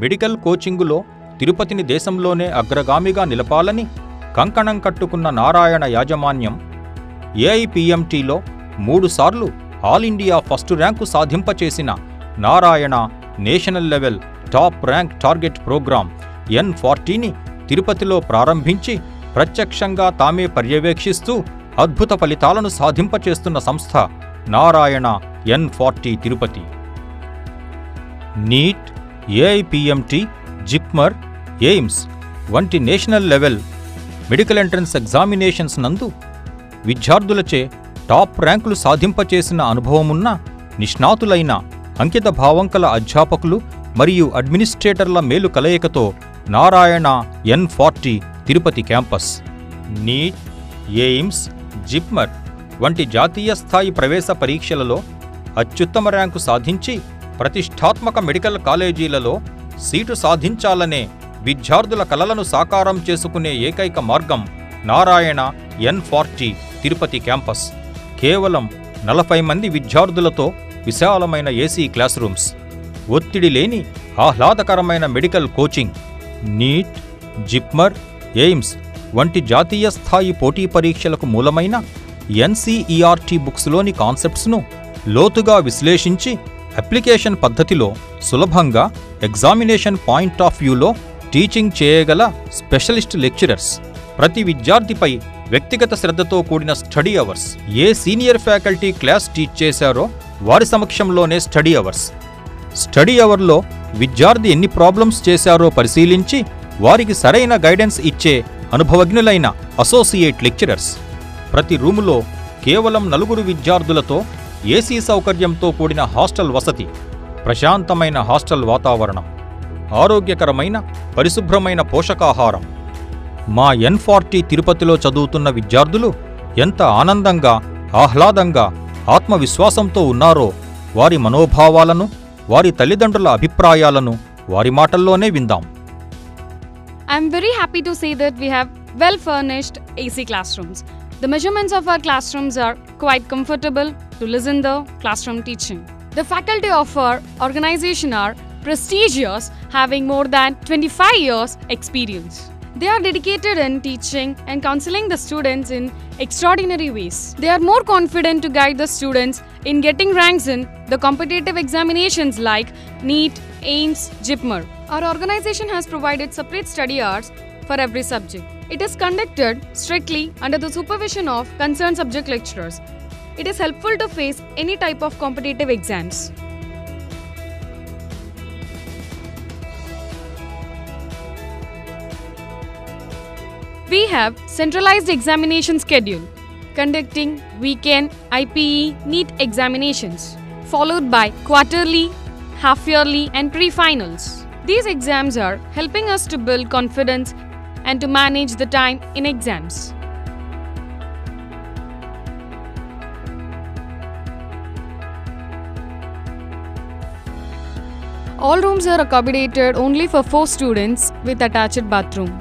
Medical కోచింగులో తిరుపతిని దేశంలోనే అగ్రగామిగా నిలపాలని కంకణం కట్టుకున్న నారాయణ యాజమాన్యం ఏఐపిఎంటిలో 3 సార్లు ఆల్ ఇండియా ఫస్ట్ ర్యాంకు సాధింపచేసిన Narayana national level top rank target program N40ని తిరుపతిలో ప్రారంభించి ప్రత్యక్షంగా తామే పర్యవేక్షిస్తూ అద్భుత ఫలితాలను సాధింపచేస్తున్న సంస్థ Narayana N40 Tirupati. NEET, AIPMT, JIPMER, AIIMS వంటి national level medical entrance examinations నందు విద్యార్థులచే టాప్ ర్యాంకులు సాధింపచేసిన అనుభవమున్న నిష్ణాతులైన అంకిత భావంకల అధ్యాపకులు మరియు అడ్మినిస్ట్రేటర్ల మేలు కలయికతో Narayana N40 Tirupati campus NEET, AIIMS, JIPMER వంటి జాతీయ స్థాయి ప్రవేశ పరీక్షలలో అత్యుత్తమ ర్యాంకు సాధించి ప్రతిష్టాత్మక మెడికల్ కాలేజీలలో సీటు సాధించాలనే విద్యార్థుల కలలను సాకారం చేసుకునే ఏకైక మార్గం నారాయణ N40 తిరుపతి క్యాంపస్. కేవలం 40 మంది విద్యార్థులతో విశాలమైన ఏసీ క్లాస్ రూమ్స్, ఒత్తిడి లేని ఆహ్లాదకరమైన medical coaching, NEET, JIPMER, AIIMS వంటి జాతీయ స్థాయి పోటీ పరీక్షలకు మూలమైన NCERT బుక్స్లోని కాన్సెప్ట్స్ను లోతుగా విశ్లేషించి అప్లికేషన్ పద్ధతిలో సులభంగా ఎగ్జామినేషన్ పాయింట్ ఆఫ్ వ్యూలో టీచింగ్ చేయగల స్పెషలిస్ట్ లెక్చరర్స్, ప్రతి విద్యార్థిపై వ్యక్తిగత శ్రద్ధతో కూడిన study hours, a senior faculty class teach చేశారో వారి సమక్షంలోనే స్టడీ అవర్స్, స్టడీ అవర్లో విద్యార్థి ఎన్ని ప్రాబ్లమ్స్ చేశారో పరిశీలించి వారికి సరైన గైడెన్స్ ఇచ్చే అనుభవజ్ఞులైన అసోసియేట్ లెక్చరర్స్, ప్రతి రూములో కేవలం 4 విద్యార్థులతో ఏసీ సౌకర్యంతో కూడిన హాస్టల్ వసతి, ప్రశాంతమైన హాస్టల్ వాతావరణం, ఆరోగ్యకరమైన పరిశుభ్రమైన పోషకాహారం. మా N40 తిరుపతిలో చదువుతున్న విద్యార్థులు ఎంత ఆనందంగా, ఆహ్లాదంగా, ఆత్మవిశ్వాసంతో ఉన్నారో వారి మనోభావాలను, వారి తల్లిదండ్రుల అభిప్రాయాలను వారి మాటల్లోనే విందాం. I'm very happy to say that we have well-furnished AC classrooms. The measurements of our classrooms are quite comfortable to listen the classroom teaching. The faculty of our organization are prestigious, having more than 25 years experience. They are dedicated in teaching and counseling the students in extraordinary ways. They are more confident to guide the students in getting ranks in the competitive examinations like NEET, AIMS, JIPMER. Our organization has provided separate study hours for every subject. It is conducted strictly under the supervision of concerned subject lecturers. It is helpful to face any type of competitive exams. We have centralized examination schedule, conducting weekend, IPE, NEET examinations, followed by quarterly, half-yearly and pre-finals. These exams are helping us to build confidence and to manage the time in exams. All rooms are accommodated only for 4 students with attached bathroom.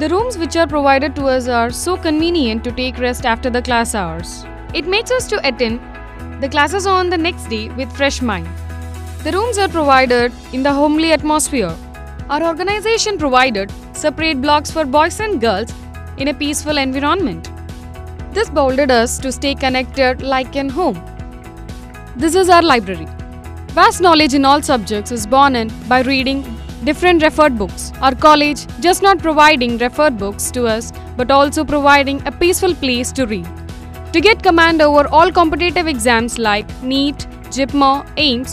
The rooms which are provided to us are so convenient to take rest after the class hours. It makes us to attend the classes on the next day with fresh mind. The rooms are provided in the homely atmosphere. Our organization provided separate blocks for boys and girls in a peaceful environment. This bolded us to stay connected like in home. This is our library. Vast knowledge in all subjects is born in by reading different referred books. Our college just not providing referred books to us but also providing a peaceful place to read. To get command over all competitive exams like NEET, JIPMER, AIMS,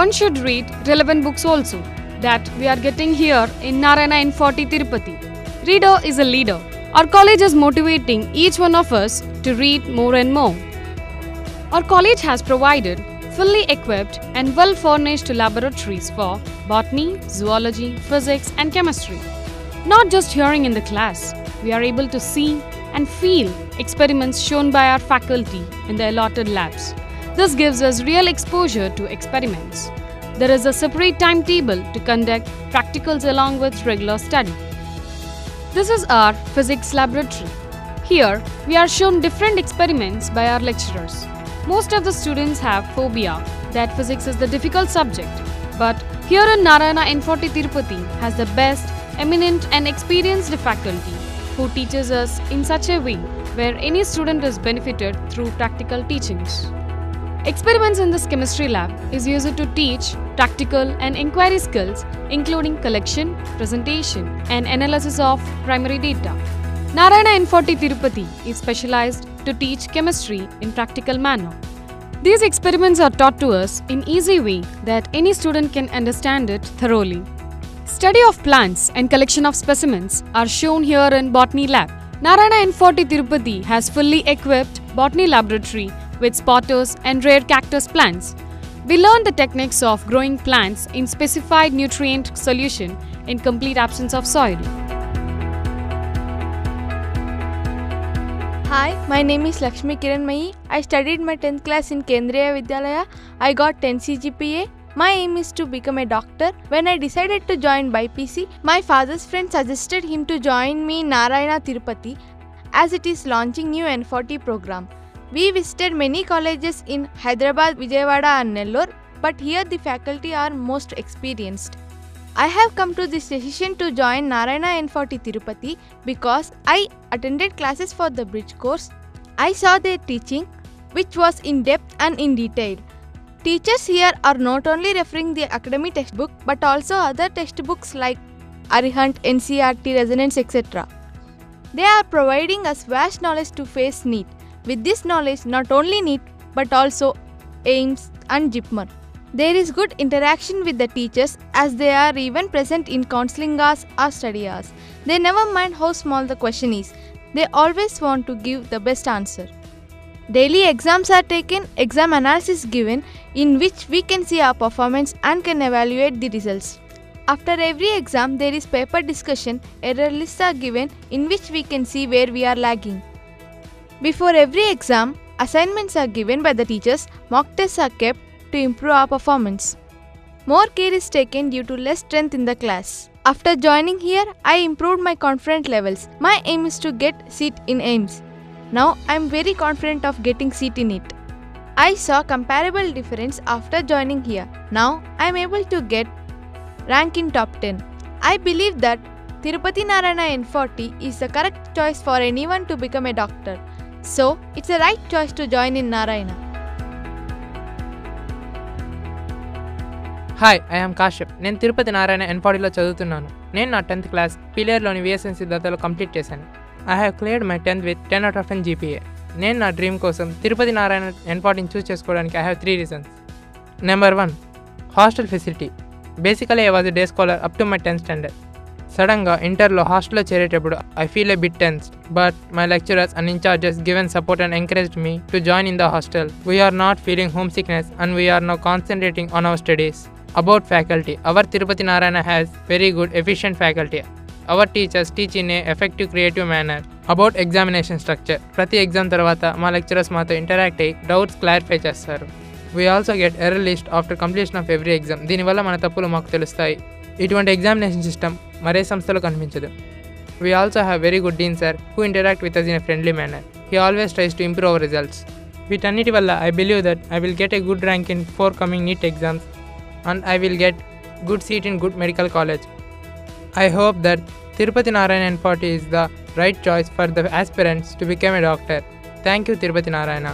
one should read relevant books also that we are getting here in Narayana N40 Tirupati. Reader is a leader. Our college is motivating each one of us to read more and more. Our college has provided fully equipped and well-furnished laboratories for botany, zoology, physics and chemistry. Not just hearing in the class, we are able to see and feel experiments shown by our faculty in the allotted labs. This gives us real exposure to experiments. There is a separate timetable to conduct practicals along with regular study. This is our physics laboratory. Here, we are shown different experiments by our lecturers. Most of the students have phobia that physics is the difficult subject, but Here in Narayana N40 Tirupati has the best, eminent and experienced faculty who teaches us in such a way where any student is benefited through practical teachings. Experiments in this chemistry lab is used to teach practical and inquiry skills including collection, presentation and analysis of primary data. Narayana N40 Tirupati is specialized to teach chemistry in practical manner. These experiments are taught to us in easy way that any student can understand it thoroughly. Study of plants and collection of specimens are shown here in Botany Lab. Narayana N40 Tirupati has fully equipped Botany Laboratory with spotters and rare cactus plants. We learn the techniques of growing plants in specified nutrient solution in complete absence of soil. Hi, my name is Lakshmi Kiranmayi. I studied my 10th class in Kendriya Vidyalaya. I got 10 CGPA. My aim is to become a doctor. When I decided to join BIPC, my father's friend suggested him to join me in Narayana Tirupati as it is launching new N40 program. We visited many colleges in Hyderabad, Vijayawada and Nellore, but here the faculty are most experienced. I have come to this decision to join Narayana N40 Tirupati because I attended classes for the bridge course. I saw their teaching, which was in depth and in detail. Teachers here are not only referring the academic textbook but also other textbooks like Arihant, NCERT, Resonance, etc. They are providing us vast knowledge to face NEET. With this knowledge, not only NEET but also AIIMS and JIPMER. There is good interaction with the teachers as they are even present in counseling hours or study hours. They never mind how small the question is. They always want to give the best answer. Daily exams are taken, exam analysis given in which we can see our performance and can evaluate the results. After every exam, there is paper discussion, error lists are given in which we can see where we are lagging. Before every exam, assignments are given by the teachers, mock tests are kept to improve our performance. More care is taken due to less strength in the class. After joining here, I improved my confidence levels. My aim is to get seat in AIIMS. Now I am very confident of getting seat in it. I saw comparable difference after joining here. Now I am able to get rank in top 10. I believe that Tirupati Narayana N40 is the correct choice for anyone to become a doctor. So it's the right choice to join in Narayana. Hi I'm Kashyap. నేను తిరుపతి నారాయణ N40లో చదువుతున్నాను. నేను నా 10th class పిలేర్లోని VSN సిద్ధార్థలో complete చేశాను. I have cleared my 10th with 10 out of 10 GPA. నేను నా dream కోసం తిరుపతి నారాయణ N40ని choose చేసుకోవడానికి I have 3 reasons. Number 1, hostel facility. Basically I was day scholar up to my 10th standard. సడన్గా ఇంటర్లో హాస్టల్లో చేరేటప్పుడు I feel a bit tensed, but my lecturers and incharges given support and encouraged me to join in the hostel. We are not feeling home sickness and we are now concentrating on our studies. About faculty, our Tirupati Narayana has very good efficient faculty. Our teachers teach in a effective creative manner. About examination structure, ప్రతి exam తర్వాత మా lecturers మాతో interact అయ్యి doubts clarify చేస్తారు. We also get error list after completion of every exam. దీనివల్ల మన తప్పులు మాకు తెలుస్తాయి. ఇటువంటి ఎగ్జామినేషన్ సిస్టమ్ మరే సంస్థలో కనిపించదు. We also have very good dean sir who interact with us in a friendly manner. He always tries to improve our results. వీటన్నిటి వల్ల I believe that I will get a good rank in 4 coming NEET exams and I will get good seat in good medical college. I hope that Tirupati Narayana N40 is the right choice for the aspirants to become a doctor. Thank you Tirupati Narayana.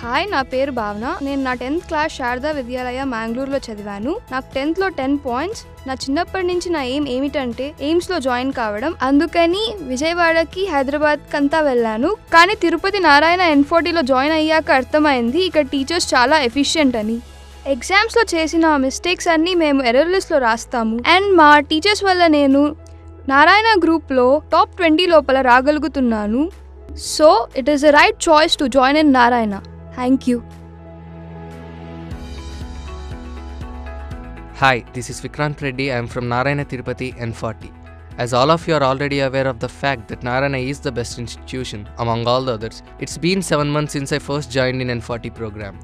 Hi, నా పేరు భావన. నేను నా 10th class Sharada విద్యాలయ మ్యాంగ్లూర్లో చదివాను. నాకు 10thలో 10 points. నా చిన్నప్పటి నుంచి నా ఎయిమ్ ఏమిటంటే ఎయిమ్స్లో జాయిన్ కావడం. అందుకని విజయవాడకి, హైదరాబాద్కి అంతా వెళ్ళాను. కానీ తిరుపతి నారాయణ N40లో జాయిన్ అయ్యాక అర్థమైంది ఇక్కడ టీచర్స్ చాలా ఎఫిషియెంట్ అని. ఎగ్జామ్స్లో చేసిన మిస్టేక్స్ అన్నీ మేము ఎర్రర్ లిస్ట్లో రాస్తాము. అండ్ మా టీచర్స్ వల్ల నేను నారాయణ గ్రూప్లో టాప్ 20 లోపల రాగలుగుతున్నాను. So it is the right choice to join in Narayana. Thank you. Hi, this is Vikrant Reddy. I am from Narayana Tirupati N40. As all of you are already aware of the fact that Narayana is the best institution among all the others, it's been 7 months since I first joined in N40 program.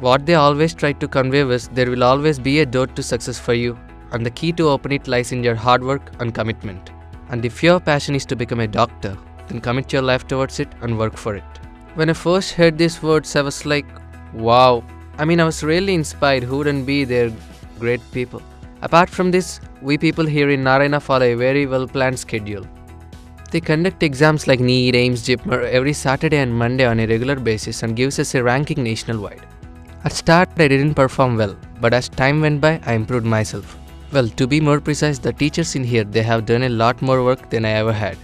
What they always try to convey was there will always be a door to success for you, and the key to open it lies in your hard work and commitment. And if your passion is to become a doctor, then commit your life towards it and work for it. When I first heard these words, I was like, wow, I mean, I was really inspired. Who wouldn't be? They're great people. Apart from this, we people here in Narayana follow a very well-planned schedule. They conduct exams like NEET, AIMS, JIPMER every Saturday and Monday on a regular basis and gives us a ranking nationwide. At start, I didn't perform well, but as time went by, I improved myself. Well, to be more precise, the teachers in here, they have done a lot more work than I ever had.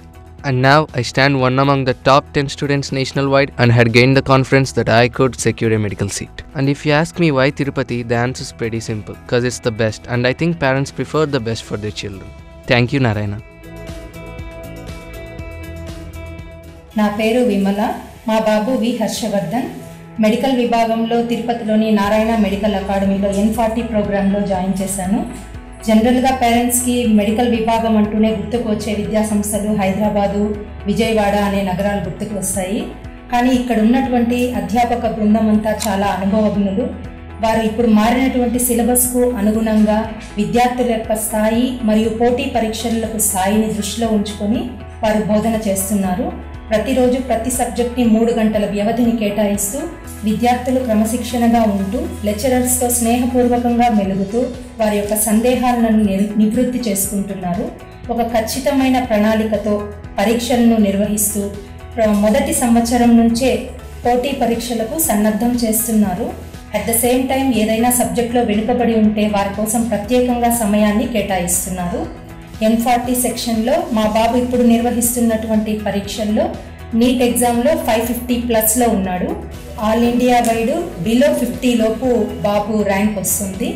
And now, I stand one among the top 10 students nationwide and had gained the confidence that I could secure a medical seat. And if you ask me why Tirupati, the answer is pretty simple, because it's the best, and I think parents prefer the best for their children. Thank you, Narayana. నా పేరు విమల, మా బాబు వి Harshavardhan. Medical విభాగంలో తిరుపతిలోని Narayana medical అకాడమీలో N40 ప్రోగ్రాంలో join చేశాను. జనరల్గా పేరెంట్స్కి మెడికల్ విభాగం అంటూనే గుర్తుకు వచ్చే విద్యా సంస్థలు హైదరాబాదు, విజయవాడ అనే నగరాలు గుర్తుకు వస్తాయి. కానీ ఇక్కడ ఉన్నటువంటి అధ్యాపక బృందం అంతా చాలా అనుభవజ్ఞులు. వారు ఇప్పుడు మారినటువంటి సిలబస్కు అనుగుణంగా విద్యార్థుల యొక్క స్థాయి మరియు పోటీ పరీక్షలకు స్థాయిని దృష్టిలో ఉంచుకొని వారు బోధన చేస్తున్నారు. ప్రతిరోజు ప్రతి సబ్జెక్ట్ని 3 గంటల వ్యవధిని కేటాయిస్తూ విద్యార్థులు క్రమశిక్షణగా ఉంటూ లెక్చరర్స్తో స్నేహపూర్వకంగా మెలుగుతూ వారి యొక్క సందేహాలను నివృత్తి చేసుకుంటున్నారు. ఒక ఖచ్చితమైన ప్రణాళికతో పరీక్షలను నిర్వహిస్తూ మొదటి సంవత్సరం నుంచే పోటీ పరీక్షలకు సన్నద్ధం చేస్తున్నారు. అట్ ద సేమ్ టైం ఏదైనా సబ్జెక్ట్లో వెనుకబడి ఉంటే వారి కోసం ప్రత్యేకంగా సమయాన్ని కేటాయిస్తున్నారు. N40 సెక్షన్లో మా బాబు ఇప్పుడు నిర్వహిస్తున్నటువంటి పరీక్షల్లో నీట్ ఎగ్జామ్లో 550+ ఉన్నాడు. ఆల్ ఇండియా వైడ్ బిలో 50 లోపు బాబు ర్యాంక్ వస్తుంది.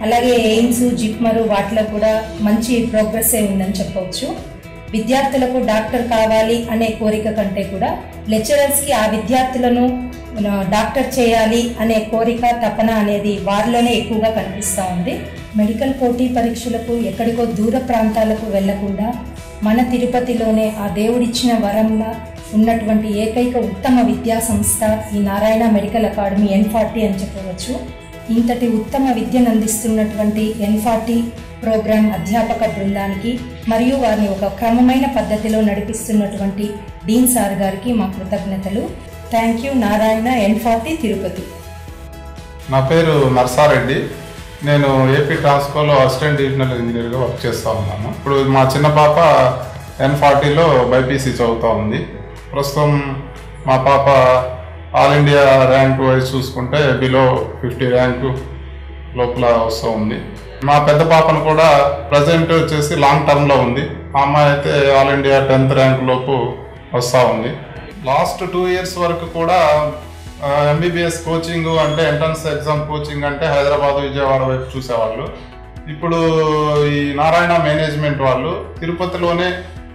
అలాగే ఎయిమ్స్, జిప్మర్ వాటిలో కూడా మంచి ప్రోగ్రెస్సే ఉందని చెప్పవచ్చు. విద్యార్థులకు డాక్టర్ కావాలి అనే కోరిక కంటే కూడా లెక్చరర్స్కి ఆ విద్యార్థులను డాక్టర్ చేయాలి అనే కోరిక, తపన అనేది వారిలోనే ఎక్కువగా కనిపిస్తూ ఉంది. మెడికల్ పోటీ పరీక్షలకు ఎక్కడికో దూర ప్రాంతాలకు వెళ్లకుండా మన తిరుపతిలోనే ఆ దేవుడిచ్చిన వరంలా ఉన్నటువంటి ఏకైక ఉత్తమ విద్యా సంస్థ ఈ నారాయణ మెడికల్ అకాడమీ N40 అని చెప్పవచ్చు. ఇంతటి ఉత్తమ విద్యను అందిస్తున్నటువంటి N40 ప్రోగ్రాం అధ్యాపక బృందానికి మరియు వారిని ఒక క్రమమైన పద్ధతిలో నడిపిస్తున్నటువంటి డీన్ సార్ గారికి మా కృతజ్ఞతలు. Thank you Narayana N40 Tirupati. నా పేరు నర్సారెడ్డి. నేను ఏపీ ట్రాన్స్కోలో అసిస్టెంట్ డివిజనల్ ఇంజనీర్గా వర్క్ చేస్తూ ఉన్నాను. ఇప్పుడు మా చిన్న పాప N40లో బైపీసీ చదువుతూ ఉంది. ప్రస్తుతం మా పాప ఆల్ ఇండియా ర్యాంక్ వైజ్ చూసుకుంటే బిలో 50 ర్యాంకు లోపల వస్తూ ఉంది. మా పెద్ద పాపను కూడా ప్రజెంట్ వచ్చేసి లాంగ్ టర్మ్లో ఉంది. ఆ అమ్మాయి అయితే ఆల్ ఇండియా 10th ర్యాంక్ లోపు వస్తూ ఉంది. లాస్ట్ 2 ఇయర్స్ వరకు కూడా ఎంబీబీఎస్ కోచింగ్ అంటే ఎంట్రన్స్ ఎగ్జామ్ కోచింగ్ అంటే హైదరాబాద్, విజయవాడ వైపు చూసేవాళ్ళు. ఇప్పుడు ఈ నారాయణ మేనేజ్మెంట్ వాళ్ళు తిరుపతిలోనే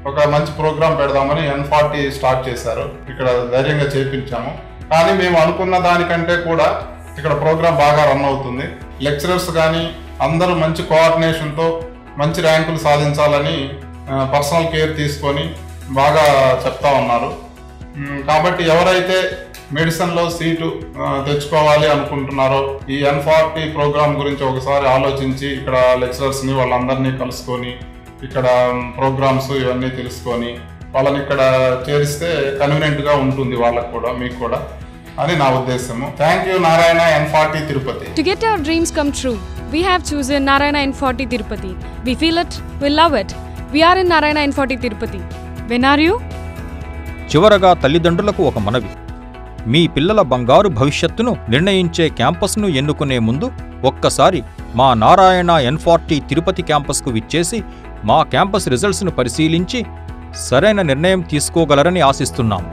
ఒక మంచి ప్రోగ్రాం పెడదామని N40 స్టార్ట్ చేశారు. ఇక్కడ ధైర్యంగా చేయించాము. కానీ మేము అనుకున్న దానికంటే కూడా ఇక్కడ ప్రోగ్రాం బాగా రన్ అవుతుంది. లెక్చరర్స్ కానీ అందరూ మంచి కోఆర్డినేషన్తో మంచి ర్యాంకులు సాధించాలని పర్సనల్ కేర్ తీసుకొని బాగా చెప్తా ఉన్నారు. కాబట్టి ఎవరైతే మెడిసిన్లో సీటు తెచ్చుకోవాలి అనుకుంటున్నారో ఈ N40 ప్రోగ్రామ్ గురించి ఒకసారి ఆలోచించి ఇక్కడ లెక్చరర్స్ని వాళ్ళందరినీ కలుసుకొని ఇక్కడ ప్రోగ్రామ్స్ ఇవన్నీ తెలుసుకొని వాళ్ళని ఇక్కడ చేరిస్తే కన్వీనియంట్గా ఉంటుంది వాళ్ళకు కూడా, మీకు కూడా అని నా ఉద్దేశము. Thank you Narayana N40 Tirupati. To get our dreams come true, we have chosen Narayana N40 Tirupati. We feel it, we love it. We are in Narayana N40 Tirupati. When are you? చివరగా తల్లిదండ్రులకు ఒక మనవి. మీ పిల్లల బంగారు భవిష్యత్తును నిర్ణయించే క్యాంపస్ను ఎన్నుకునే ముందు ఒక్కసారి మా నారాయణ N40 తిరుపతి క్యాంపస్కు విచ్చేసి మా క్యాంపస్ రిజల్ట్స్ను పరిశీలించి సరైన నిర్ణయం తీసుకోగలరని ఆశిస్తున్నాం.